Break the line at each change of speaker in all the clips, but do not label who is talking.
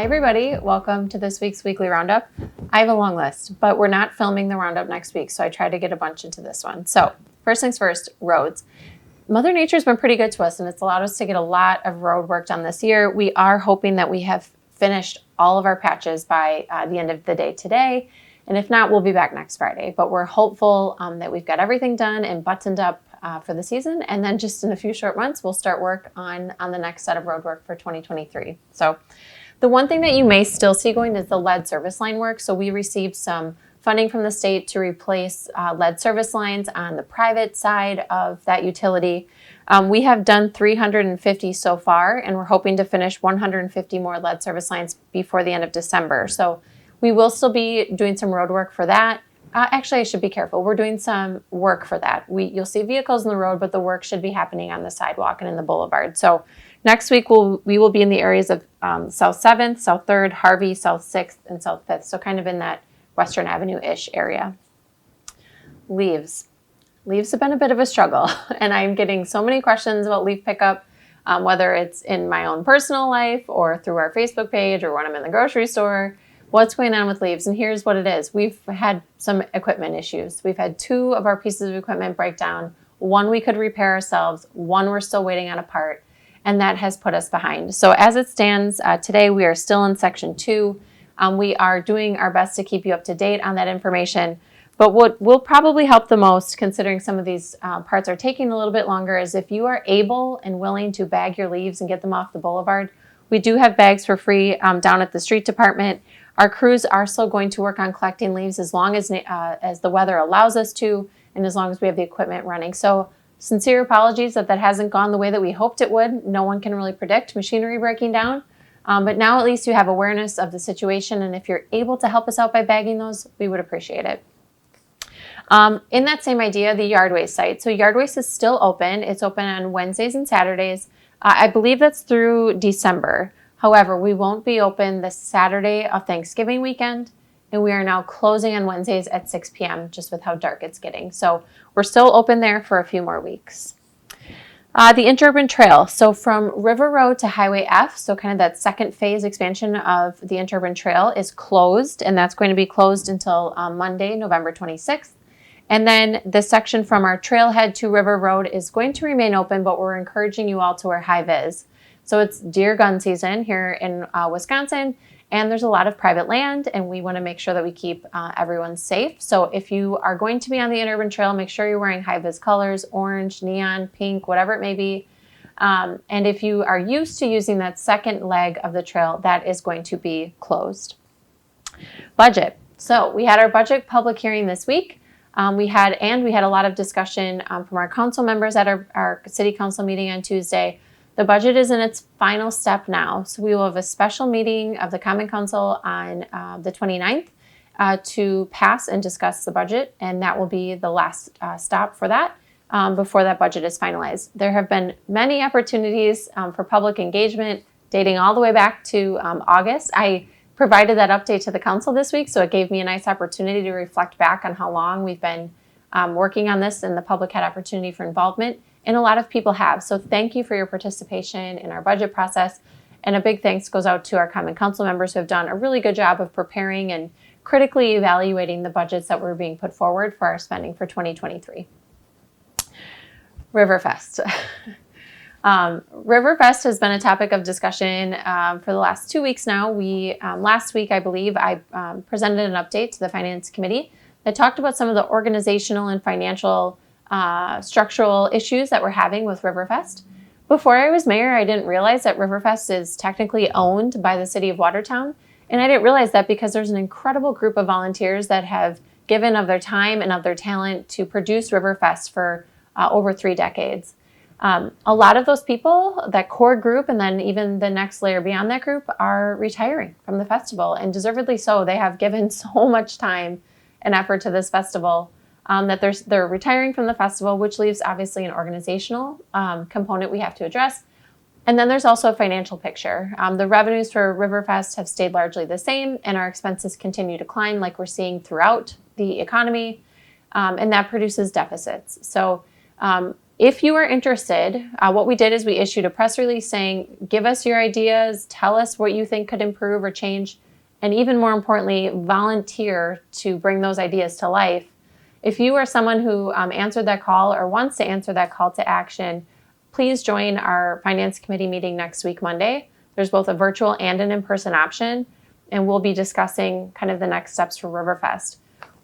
everybody, welcome to this week's weekly roundup. I have a long list, but we're not filming the roundup next week, so I tried to get a bunch into this one. So first things first, roads. Mother Nature's been pretty good to us, and it's allowed us to get a lot of road work done this year. We are hoping that we have finished all of our patches by the end of the day today, and if not, we'll be back next Friday. But we're hopeful that we've got everything done and buttoned up for the season, and then just in a few short months, we'll start work on the next set of road work for 2023. So the one thing that you may still see going is the lead service line work. So we received some funding from the state to replace lead service lines on the private side of that utility. We have done 350 so far, and we're hoping to finish 150 more lead service lines before the end of December. So we will still be doing some road work for that. Actually, I should be careful. We're doing some work for that. You'll see vehicles in the road, but the work should be happening on the sidewalk and in the boulevard. So next week, we will be in the areas of South 7th, South 3rd, Harvey, South 6th, and South 5th. So kind of in that Western Avenue-ish area. Leaves. Leaves have been a bit of a struggle, and I'm getting so many questions about leaf pickup, whether it's in my own personal life or through our Facebook page or when I'm in the grocery store. What's going on with leaves? And here's what it is. We've had some equipment issues. We've had 2 of our pieces of equipment break down. 1 we could repair ourselves. 1 we're still waiting on a part, and that has put us behind. So as it stands today, we are still in section 2. We are doing our best to keep you up to date on that information. But what will probably help the most, considering some of these parts are taking a little bit longer, is if you are able and willing to bag your leaves and get them off the boulevard. We do have bags for free down at the street department. Our crews are still going to work on collecting leaves as long as the weather allows us to, and as long as we have the equipment running. So sincere apologies that hasn't gone the way that we hoped it would. No one can really predict machinery breaking down. But now at least you have awareness of the situation, and if you're able to help us out by bagging those, we would appreciate it. In that same idea, the yard waste site. So yard waste is still open. It's open on Wednesdays and Saturdays. I believe that's through December. However, we won't be open the Saturday of Thanksgiving weekend, and we are now closing on Wednesdays at 6 p.m. just with how dark it's getting. So we're still open there for a few more weeks. The Interurban Trail. So from River Road to Highway F, so kind of that second phase expansion of the Interurban Trail is closed, and that's going to be closed until Monday, November 26th. And then the section from our trailhead to River Road is going to remain open, but we're encouraging you all to wear high vis. So it's deer gun season here in Wisconsin, and there's a lot of private land, and we want to make sure that we keep everyone safe. So if you are going to be on the Interurban Trail, make sure you're wearing high vis colors, orange, neon, pink, whatever it may be. And if you are used to using that second leg of the trail, that is going to be closed. Budget. So we had our budget public hearing this week. We had a lot of discussion from our council members at our city council meeting on Tuesday. The budget is in its final step now, so we will have a special meeting of the Common Council on the 29th to pass and discuss the budget, and that will be the last stop for that before that budget is finalized. There have been many opportunities for public engagement dating all the way back to August. I provided that update to the council this week, so it gave me a nice opportunity to reflect back on how long we've been working on this, and the public had opportunity for involvement. And a lot of people have. So thank you for your participation in our budget process. And a big thanks goes out to our Common Council members who have done a really good job of preparing and critically evaluating the budgets that were being put forward for our spending for 2023. Riverfest. Riverfest has been a topic of discussion for the last 2 weeks now. Last week, I believe, I presented an update to the Finance Committee that talked about some of the organizational and financial structural issues that we're having with Riverfest. Before I was mayor, I didn't realize that Riverfest is technically owned by the city of Watertown. And I didn't realize that because there's an incredible group of volunteers that have given of their time and of their talent to produce Riverfest for over 3 decades. A lot of those people, that core group, and then even the next layer beyond that group, are retiring from the festival, and deservedly so. They have given so much time and effort to this festival. That they're retiring from the festival, which leaves obviously an organizational component we have to address. And then there's also a financial picture. The revenues for Riverfest have stayed largely the same, and our expenses continue to climb like we're seeing throughout the economy, and that produces deficits. So If you are interested, what we did is we issued a press release saying, give us your ideas, tell us what you think could improve or change, and even more importantly, volunteer to bring those ideas to life. If you are someone who answered that call or wants to answer that call to action, please join our Finance Committee meeting next week, Monday. There's both a virtual and an in-person option, and we'll be discussing kind of the next steps for Riverfest.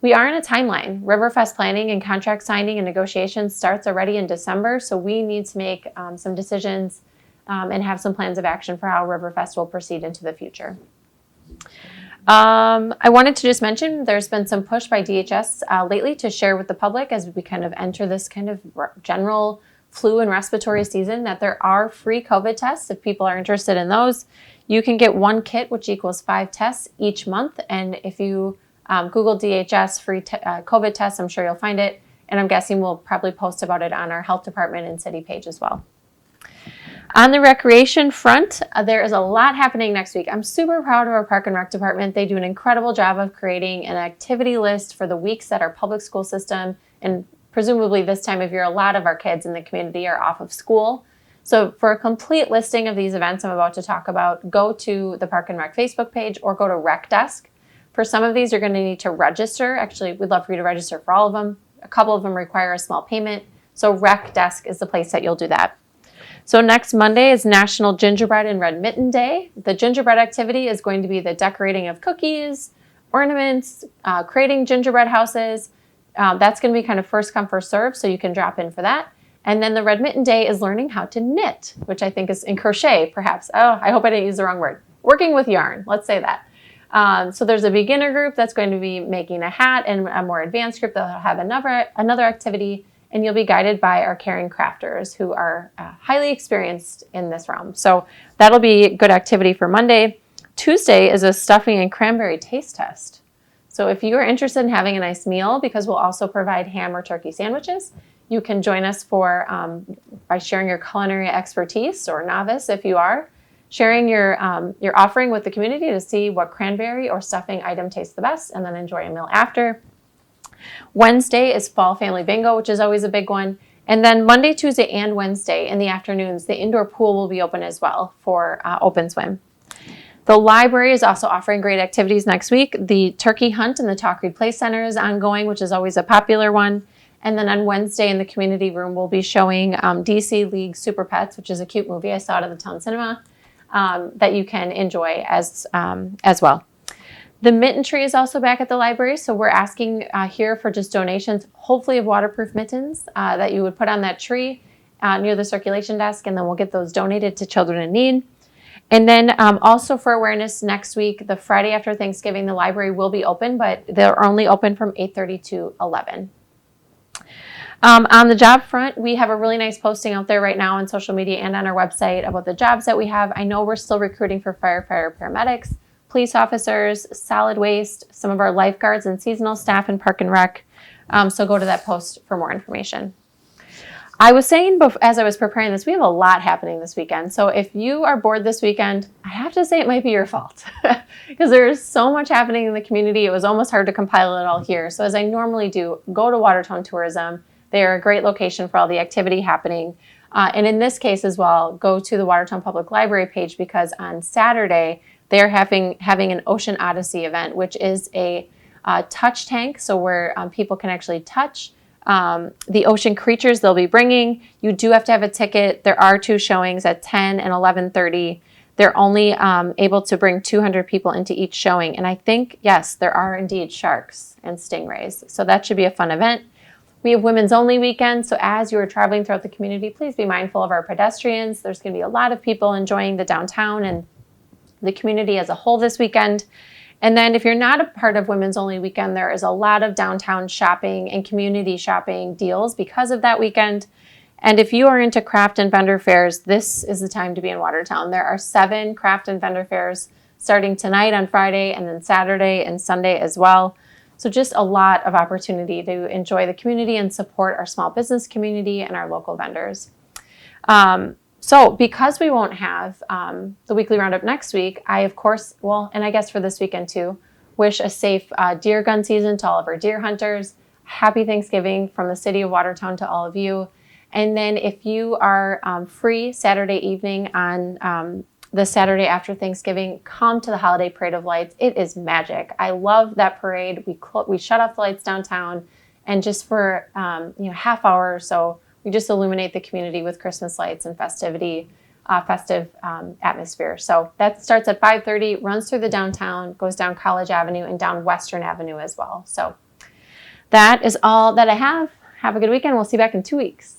We are in a timeline. Riverfest planning and contract signing and negotiations starts already in December, so we need to make some decisions and have some plans of action for how Riverfest will proceed into the future. I wanted to just mention there's been some push by DHS lately to share with the public as we kind of enter this kind of general flu and respiratory season that there are free COVID tests if people are interested in those. You can get one kit, which equals 5 tests each month, and if you Google DHS free COVID tests, I'm sure you'll find it. And I'm guessing we'll probably post about it on our health department and city page as well. On the recreation front, there is a lot happening next week. I'm super proud of our Park and Rec department. They do an incredible job of creating an activity list for the weeks that our public school system, and presumably this time of year, a lot of our kids in the community are off of school. So for a complete listing of these events I'm about to talk about, go to the Park and Rec Facebook page or go to Rec Desk. For some of these, you're going to need to register. Actually, we'd love for you to register for all of them. A couple of them require a small payment. So Rec Desk is the place that you'll do that. So next Monday is National Gingerbread and Red Mitten Day. The gingerbread activity is going to be the decorating of cookies, ornaments, creating gingerbread houses. That's going to be kind of first come, first serve, so you can drop in for that. And then the Red Mitten Day is learning how to knit, which I think is in crochet, perhaps. Oh, I hope I didn't use the wrong word. Working with yarn, let's say that. So there's a beginner group that's going to be making a hat, and a more advanced group that'll have another activity, and you'll be guided by our caring crafters who are highly experienced in this realm. So that'll be a good activity for Monday. Tuesday is a stuffing and cranberry taste test. So if you are interested in having a nice meal, because we'll also provide ham or turkey sandwiches, you can join us for by sharing your culinary expertise, or novice if you are, sharing your offering with the community to see what cranberry or stuffing item tastes the best, and then enjoy a meal after. Wednesday is Fall Family Bingo, which is always a big one. And then Monday, Tuesday, and Wednesday in the afternoons, the indoor pool will be open as well for open swim. The library is also offering great activities next week. The turkey hunt in the Talk Read Play Center is ongoing, which is always a popular one. And then on Wednesday in the community room, we'll be showing DC League Super Pets, which is a cute movie I saw it at the town cinema. That you can enjoy as well. The mitten tree is also back at the library, so we're asking here for just donations, hopefully of waterproof mittens that you would put on that tree near the circulation desk, and then we'll get those donated to children in need. And then also for awareness, next week, the Friday after Thanksgiving, the library will be open, but they're only open from 8:30 to 11. On the job front, we have a really nice posting out there right now on social media and on our website about the jobs that we have. I know we're still recruiting for firefighter paramedics, police officers, solid waste, some of our lifeguards and seasonal staff in Park and Rec. So go to that post for more information. I was saying as I was preparing this, we have a lot happening this weekend. So if you are bored this weekend, I have to say it might be your fault because there is so much happening in the community. It was almost hard to compile it all here. So as I normally do, go to Watertown Tourism. They are a great location for all the activity happening. And in this case as well, go to the Watertown Public Library page because on Saturday, they're having an Ocean Odyssey event, which is a touch tank. So where people can actually touch the ocean creatures they'll be bringing. You do have to have a ticket. There are 2 showings at 10 and 11:30. They're only able to bring 200 people into each showing. And I think, yes, there are indeed sharks and stingrays. So that should be a fun event. We have women's only weekend, so as you are traveling throughout the community, please be mindful of our pedestrians. There's going to be a lot of people enjoying the downtown and the community as a whole this weekend. And then if you're not a part of women's only weekend, there is a lot of downtown shopping and community shopping deals because of that weekend. And if you are into craft and vendor fairs, this is the time to be in Watertown. There are 7 craft and vendor fairs starting tonight on Friday and then Saturday and Sunday as well. So just a lot of opportunity to enjoy the community and support our small business community and our local vendors. So because we won't have the weekly roundup next week, I, of course, and I guess for this weekend too, wish a safe deer gun season to all of our deer hunters. Happy Thanksgiving from the city of Watertown to all of you. And then if you are free Saturday evening on the Saturday after Thanksgiving, come to the Holiday Parade of Lights. It is magic. I love that parade. We shut off the lights downtown, and just for half hour or so, we just illuminate the community with Christmas lights and festive atmosphere. So that starts at 5:30, runs through the downtown, goes down College Avenue and down Western Avenue as well. So that is all that I have. Have a good weekend. We'll see you back in 2 weeks.